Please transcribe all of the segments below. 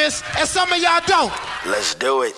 this, and some of y'all don't. Let's do it.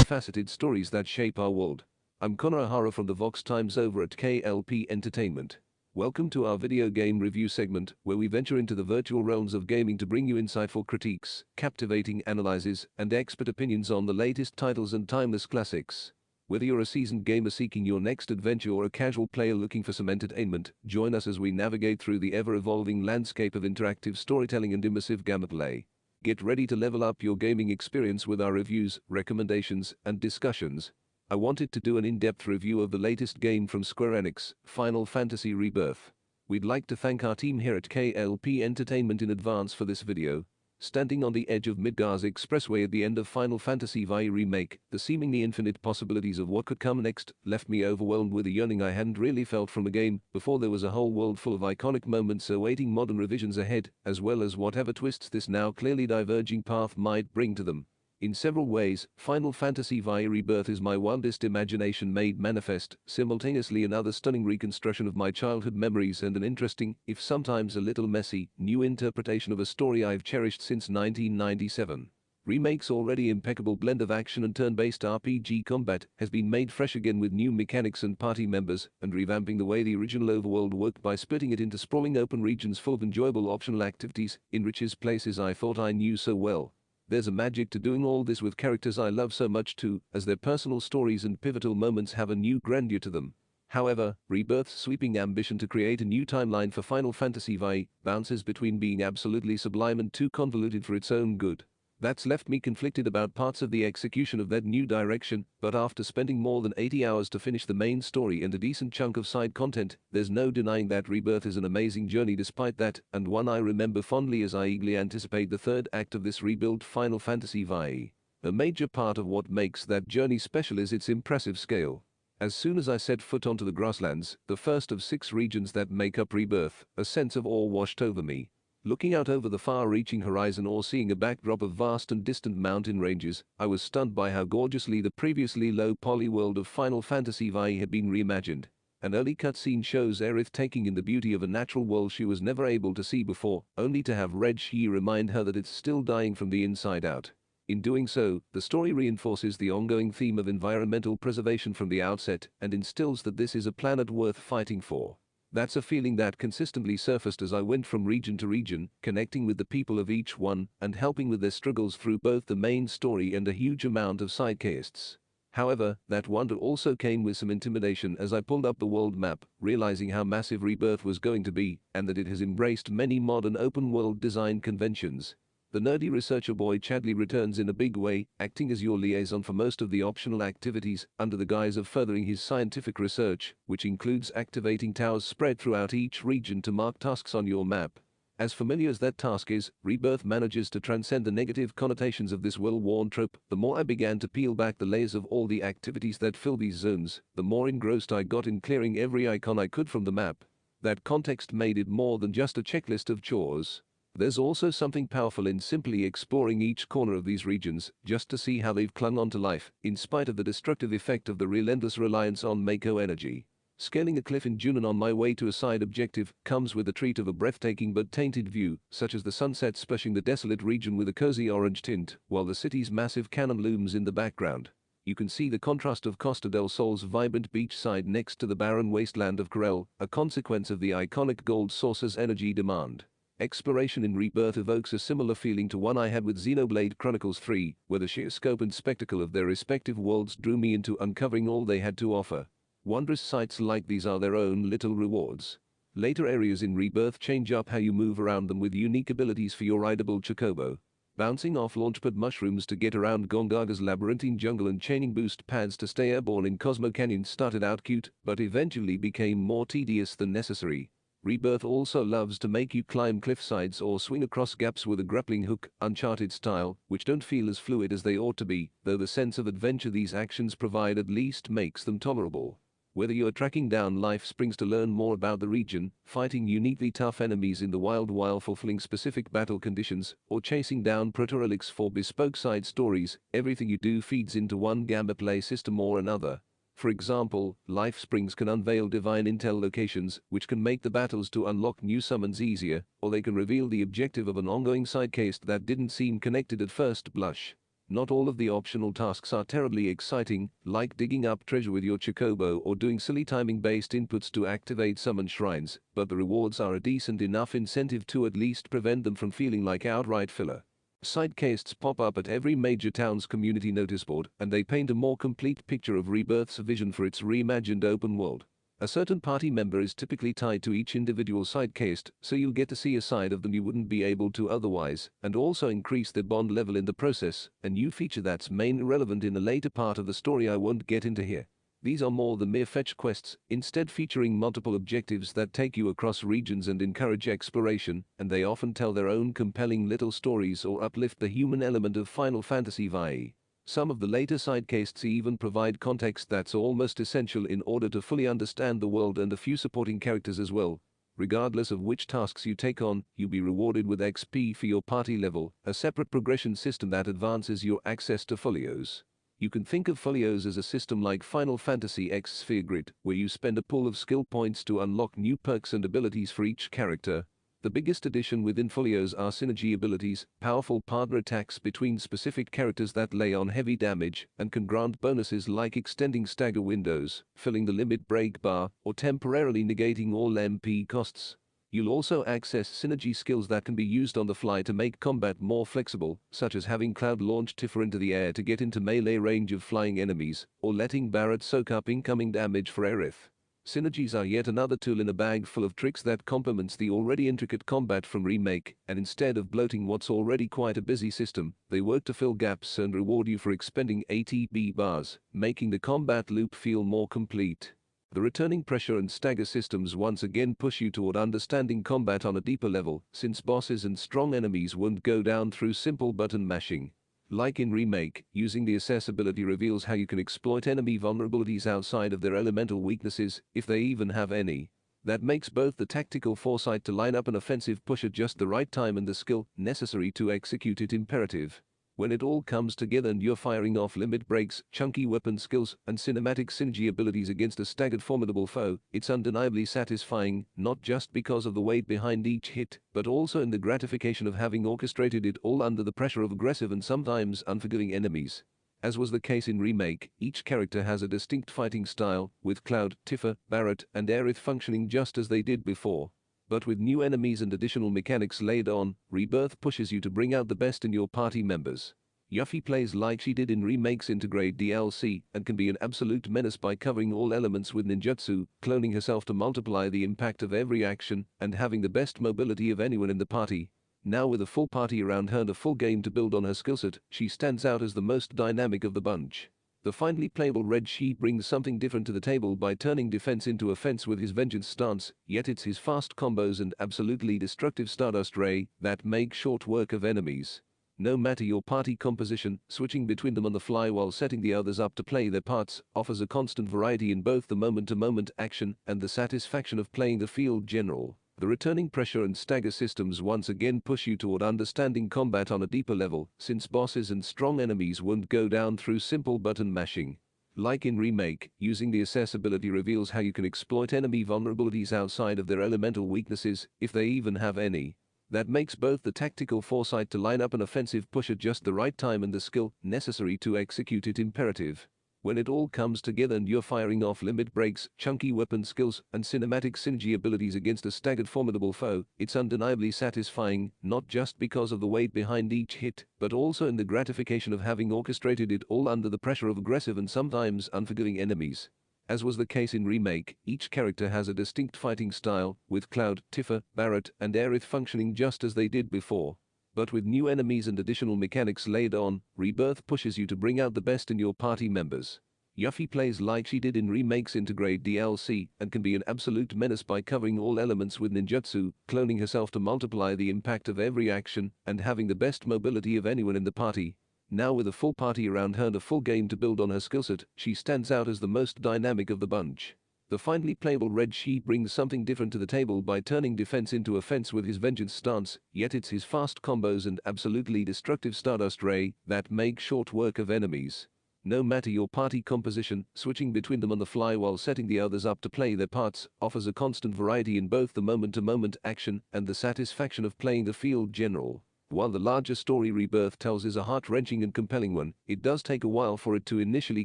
Faceted stories that shape our world. I'm Connor O'Hara from the Vox Times over at K.L.P. Entertainment. Welcome to our video game review segment, where we venture into the virtual realms of gaming to bring you insightful critiques, captivating analyses, and expert opinions on the latest titles and timeless classics. Whether you're a seasoned gamer seeking your next adventure or a casual player looking for some entertainment, join us as we navigate through the ever-evolving landscape of interactive storytelling and immersive gameplay. Get ready to level up your gaming experience with our reviews, recommendations, and discussions. I wanted to do an in-depth review of the latest game from Square Enix, Final Fantasy Rebirth. We'd like to thank our team here at K.L.P. Entertainment in advance for this video. Standing on the edge of Midgar's expressway at the end of Final Fantasy VII Remake, the seemingly infinite possibilities of what could come next left me overwhelmed with a yearning I hadn't really felt from a game before. There was a whole world full of iconic moments awaiting modern revisions ahead, as well as whatever twists this now clearly diverging path might bring to them. In several ways, Final Fantasy VII Rebirth is my wildest imagination made manifest, simultaneously another stunning reconstruction of my childhood memories and an interesting, if sometimes a little messy, new interpretation of a story I've cherished since 1997. Remake's already impeccable blend of action and turn-based RPG combat has been made fresh again with new mechanics and party members, and revamping the way the original overworld worked by splitting it into sprawling open regions full of enjoyable optional activities, enriches places I thought I knew so well. There's a magic to doing all this with characters I love so much too, as their personal stories and pivotal moments have a new grandeur to them. However, Rebirth's sweeping ambition to create a new timeline for Final Fantasy VII bounces between being absolutely sublime and too convoluted for its own good. That's left me conflicted about parts of the execution of that new direction, but after spending more than 80 hours to finish the main story and a decent chunk of side content, there's no denying that Rebirth is an amazing journey despite that, and one I remember fondly as I eagerly anticipate the third act of this rebuilt Final Fantasy VII. A major part of what makes that journey special is its impressive scale. As soon as I set foot onto the grasslands, the first of 6 regions that make up Rebirth, a sense of awe washed over me. Looking out over the far-reaching horizon or seeing a backdrop of vast and distant mountain ranges, I was stunned by how gorgeously the previously low-poly world of Final Fantasy VII had been reimagined. An early cutscene shows Aerith taking in the beauty of a natural world she was never able to see before, only to have Red Shi remind her that it's still dying from the inside out. In doing so, the story reinforces the ongoing theme of environmental preservation from the outset and instills that this is a planet worth fighting for. That's a feeling that consistently surfaced as I went from region to region, connecting with the people of each one and helping with their struggles through both the main story and a huge amount of side quests. However, that wonder also came with some intimidation as I pulled up the world map, realizing how massive Rebirth was going to be, and that it has embraced many modern open-world design conventions. The nerdy researcher boy Chadley returns in a big way, acting as your liaison for most of the optional activities, under the guise of furthering his scientific research, which includes activating towers spread throughout each region to mark tasks on your map. As familiar as that task is, Rebirth manages to transcend the negative connotations of this well-worn trope. The more I began to peel back the layers of all the activities that fill these zones, the more engrossed I got in clearing every icon I could from the map. That context made it more than just a checklist of chores. There's also something powerful in simply exploring each corner of these regions, just to see how they've clung on to life, in spite of the destructive effect of the relentless reliance on Mako energy. Scaling a cliff in Junon on my way to a side objective comes with the treat of a breathtaking but tainted view, such as the sunset splashing the desolate region with a cozy orange tint, while the city's massive cannon looms in the background. You can see the contrast of Costa del Sol's vibrant beachside next to the barren wasteland of Corel, a consequence of the iconic gold source's energy demand. Exploration in Rebirth evokes a similar feeling to one I had with Xenoblade Chronicles 3, where the sheer scope and spectacle of their respective worlds drew me into uncovering all they had to offer. Wondrous sights like these are their own little rewards. Later areas in Rebirth change up how you move around them with unique abilities for your rideable chocobo. Bouncing off launchpad mushrooms to get around Gongaga's labyrinthine jungle and chaining boost pads to stay airborne in Cosmo Canyon started out cute, but eventually became more tedious than necessary. Rebirth also loves to make you climb cliffsides or swing across gaps with a grappling hook, Uncharted style, which don't feel as fluid as they ought to be, though the sense of adventure these actions provide at least makes them tolerable. Whether you are tracking down life springs to learn more about the region, fighting uniquely tough enemies in the wild while fulfilling specific battle conditions, or chasing down proto-relics for bespoke side stories, everything you do feeds into one gameplay system or another. For example, life springs can unveil divine intel locations, which can make the battles to unlock new summons easier, or they can reveal the objective of an ongoing side quest that didn't seem connected at first blush. Not all of the optional tasks are terribly exciting, like digging up treasure with your chocobo or doing silly timing-based inputs to activate summon shrines, but the rewards are a decent enough incentive to at least prevent them from feeling like outright filler. Side quests pop up at every major town's community notice board, and they paint a more complete picture of Rebirth's vision for its reimagined open world. A certain party member is typically tied to each individual side quest, so you'll get to see a side of them you wouldn't be able to otherwise, and also increase their bond level in the process, a new feature that's mainly relevant in a later part of the story I won't get into here. These are more than mere fetch quests, instead featuring multiple objectives that take you across regions and encourage exploration, and they often tell their own compelling little stories or uplift the human element of Final Fantasy VI. Some of the later side quests even provide context that's almost essential in order to fully understand the world and a few supporting characters as well. Regardless of which tasks you take on, you'll be rewarded with XP for your party level, a separate progression system that advances your access to folios. You can think of folios as a system like Final Fantasy X Sphere Grid, where you spend a pool of skill points to unlock new perks and abilities for each character. The biggest addition within folios are synergy abilities, powerful partner attacks between specific characters that lay on heavy damage and can grant bonuses like extending stagger windows, filling the limit break bar, or temporarily negating all MP costs. You'll also access synergy skills that can be used on the fly to make combat more flexible, such as having Cloud launch Tifa into the air to get into melee range of flying enemies, or letting Barret soak up incoming damage for Aerith. Synergies are yet another tool in a bag full of tricks that complements the already intricate combat from Remake, and instead of bloating what's already quite a busy system, they work to fill gaps and reward you for expending ATB bars, making the combat loop feel more complete. The returning pressure and stagger systems once again push you toward understanding combat on a deeper level, since bosses and strong enemies won't go down through simple button mashing. Like in Remake, using the assess ability reveals how you can exploit enemy vulnerabilities outside of their elemental weaknesses, if they even have any. That makes both the tactical foresight to line up an offensive push at just the right time and the skill necessary to execute it imperative. When it all comes together and you're firing off limit breaks, chunky weapon skills, and cinematic synergy abilities against a staggered formidable foe, it's undeniably satisfying, not just because of the weight behind each hit, but also in the gratification of having orchestrated it all under the pressure of aggressive and sometimes unforgiving enemies. As was the case in Remake, each character has a distinct fighting style, with Cloud, Tifa, Barret, and Aerith functioning just as they did before. But with new enemies and additional mechanics laid on, Rebirth pushes you to bring out the best in your party members. Yuffie plays like she did in Remake's Integrate DLC and can be an absolute menace by covering all elements with ninjutsu, cloning herself to multiply the impact of every action, and having the best mobility of anyone in the party. Now with a full party around her and a full game to build on her skillset, she stands out as the most dynamic of the bunch. The finally playable Red Shi brings something different to the table by turning defense into offense with his vengeance stance, yet it's his fast combos and absolutely destructive Stardust Ray that make short work of enemies. No matter your party composition, switching between them on the fly while setting the others up to play their parts offers a constant variety in both the moment-to-moment action and the satisfaction of playing the field general. The returning pressure and stagger systems once again push you toward understanding combat on a deeper level, since bosses and strong enemies won't go down through simple button mashing. Like in Remake, using the assess ability reveals how you can exploit enemy vulnerabilities outside of their elemental weaknesses, if they even have any. That makes both the tactical foresight to line up an offensive push at just the right time and the skill necessary to execute it imperative. When it all comes together and you're firing off limit breaks, chunky weapon skills, and cinematic synergy abilities against a staggered formidable foe, it's undeniably satisfying, not just because of the weight behind each hit, but also in the gratification of having orchestrated it all under the pressure of aggressive and sometimes unforgiving enemies. As was the case in Remake, each character has a distinct fighting style, with Cloud, Tifa, Barret, and Aerith functioning just as they did before. But with new enemies and additional mechanics laid on, Rebirth pushes you to bring out the best in your party members. Yuffie plays like she did in Remake's Integrate DLC and can be an absolute menace by covering all elements with ninjutsu, cloning herself to multiply the impact of every action, and having the best mobility of anyone in the party. Now with a full party around her and a full game to build on her skillset, she stands out as the most dynamic of the bunch. The finally playable Red Shi brings something different to the table by turning defense into offense with his vengeance stance, yet it's his fast combos and absolutely destructive Stardust Ray that make short work of enemies. No matter your party composition, switching between them on the fly while setting the others up to play their parts offers a constant variety in both the moment-to-moment action and the satisfaction of playing the field general. While the larger story Rebirth tells is a heart-wrenching and compelling one, it does take a while for it to initially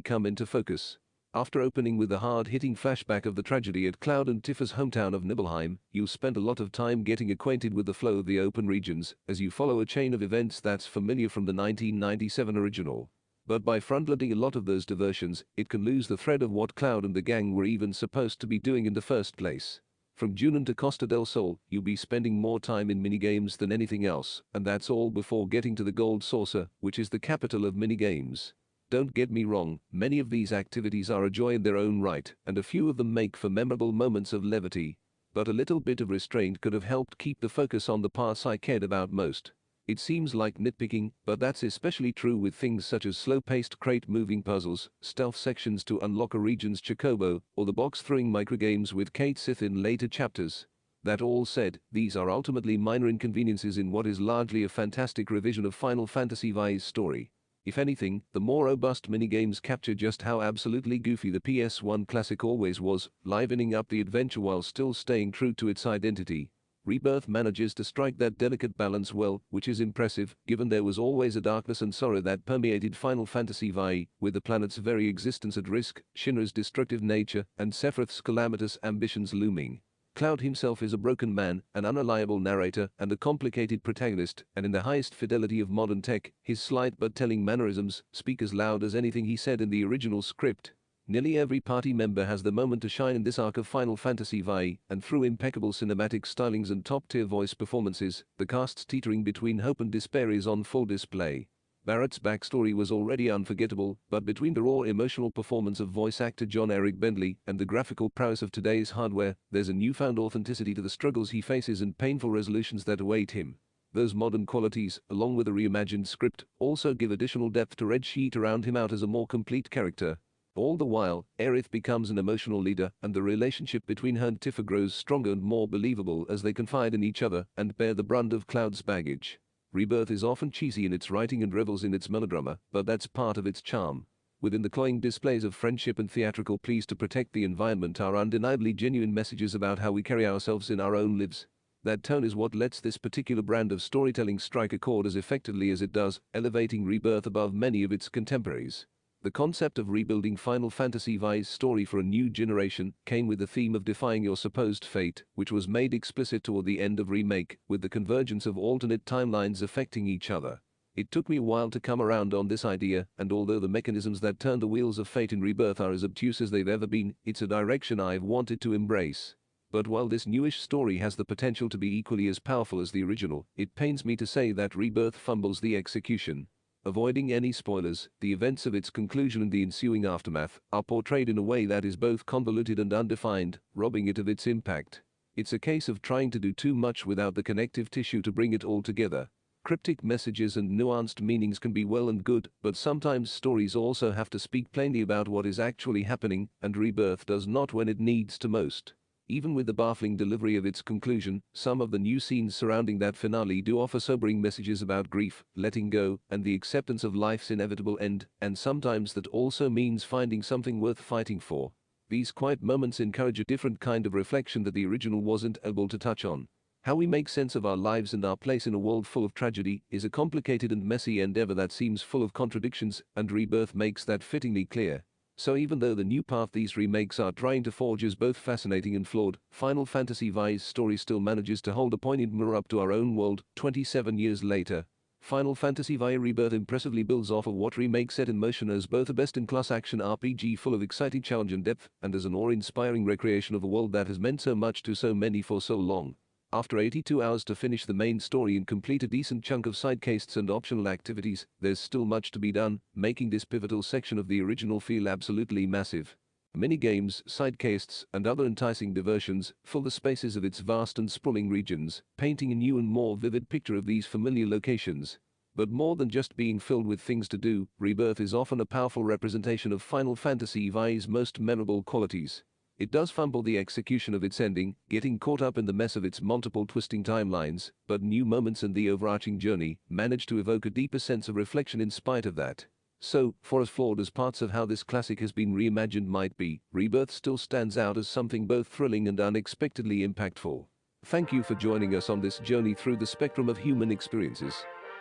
come into focus. After opening with a hard-hitting flashback of the tragedy at Cloud and Tifa's hometown of Nibelheim, you'll spend a lot of time getting acquainted with the flow of the open regions as you follow a chain of events that's familiar from the 1997 original. But by front-loading a lot of those diversions, it can lose the thread of what Cloud and the gang were even supposed to be doing in the first place. From Junon to Costa del Sol, you'll be spending more time in minigames than anything else, and that's all before getting to the Gold Saucer, which is the capital of minigames. Don't get me wrong, many of these activities are a joy in their own right, and a few of them make for memorable moments of levity. But a little bit of restraint could have helped keep the focus on the parts I cared about most. It seems like nitpicking, but that's especially true with things such as slow-paced crate-moving puzzles, stealth sections to unlock a region's chocobo, or the box-throwing microgames with Kate Sith in later chapters. That all said, these are ultimately minor inconveniences in what is largely a fantastic revision of Final Fantasy V's story. If anything, the more robust minigames capture just how absolutely goofy the PS1 classic always was, livening up the adventure while still staying true to its identity. Rebirth manages to strike that delicate balance well, which is impressive, given there was always a darkness and sorrow that permeated Final Fantasy VI, with the planet's very existence at risk, Shinra's destructive nature, and Sephiroth's calamitous ambitions looming. Cloud himself is a broken man, an unreliable narrator, and a complicated protagonist, and in the highest fidelity of modern tech, his slight but telling mannerisms speak as loud as anything he said in the original script. Nearly every party member has the moment to shine in this arc of Final Fantasy VI, and through impeccable cinematic stylings and top-tier voice performances, the cast's teetering between hope and despair is on full display. Barrett's backstory was already unforgettable, but between the raw emotional performance of voice actor John Eric Bentley and the graphical prowess of today's hardware, there's a newfound authenticity to the struggles he faces and painful resolutions that await him. Those modern qualities, along with a reimagined script, also give additional depth to Red Sheet around him out as a more complete character. All the while, Aerith becomes an emotional leader, and the relationship between her and Tifa grows stronger and more believable as they confide in each other and bear the brunt of Cloud's baggage. Rebirth is often cheesy in its writing and revels in its melodrama, but that's part of its charm. Within the cloying displays of friendship and theatrical pleas to protect the environment are undeniably genuine messages about how we carry ourselves in our own lives. That tone is what lets this particular brand of storytelling strike a chord as effectively as it does, elevating Rebirth above many of its contemporaries. The concept of rebuilding Final Fantasy V's story for a new generation came with the theme of defying your supposed fate, which was made explicit toward the end of Remake, with the convergence of alternate timelines affecting each other. It took me a while to come around on this idea, and although the mechanisms that turn the wheels of fate in Rebirth are as obtuse as they've ever been, it's a direction I've wanted to embrace. But while this newish story has the potential to be equally as powerful as the original, it pains me to say that Rebirth fumbles the execution. Avoiding any spoilers, the events of its conclusion and the ensuing aftermath are portrayed in a way that is both convoluted and undefined, robbing it of its impact. It's a case of trying to do too much without the connective tissue to bring it all together. Cryptic messages and nuanced meanings can be well and good, but sometimes stories also have to speak plainly about what is actually happening, and Rebirth does not when it needs to most. Even with the baffling delivery of its conclusion, some of the new scenes surrounding that finale do offer sobering messages about grief, letting go, and the acceptance of life's inevitable end, and sometimes that also means finding something worth fighting for. These quiet moments encourage a different kind of reflection that the original wasn't able to touch on. How we make sense of our lives and our place in a world full of tragedy is a complicated and messy endeavor that seems full of contradictions, and Rebirth makes that fittingly clear. So even though the new path these remakes are trying to forge is both fascinating and flawed, Final Fantasy V's story still manages to hold a poignant mirror up to our own world, 27 years later. Final Fantasy VI Rebirth impressively builds off of what Remake set in motion as both a best-in-class action RPG full of exciting challenge and depth, and as an awe-inspiring recreation of a world that has meant so much to so many for so long. After 82 hours to finish the main story and complete a decent chunk of side quests and optional activities, there's still much to be done, making this pivotal section of the original feel absolutely massive. Minigames, side quests, and other enticing diversions fill the spaces of its vast and sprawling regions, painting a new and more vivid picture of these familiar locations. But more than just being filled with things to do, Rebirth is often a powerful representation of Final Fantasy VI's most memorable qualities. It does fumble the execution of its ending, getting caught up in the mess of its multiple twisting timelines, but new moments in the overarching journey manage to evoke a deeper sense of reflection in spite of that. So, for as flawed as parts of how this classic has been reimagined might be, Rebirth still stands out as something both thrilling and unexpectedly impactful. Thank you for joining us on this journey through the spectrum of human experiences.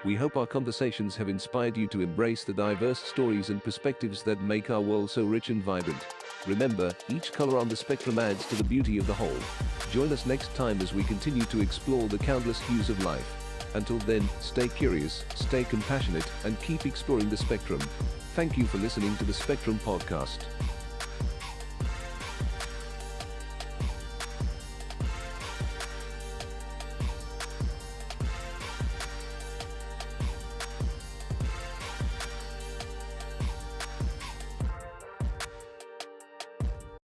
We hope our conversations have inspired you to embrace the diverse stories and perspectives that make our world so rich and vibrant. Remember, each color on the spectrum adds to the beauty of the whole. Join us next time as we continue to explore the countless hues of life. Until then, stay curious, stay compassionate, and keep exploring the spectrum. Thank you for listening to the Spectrum Podcast.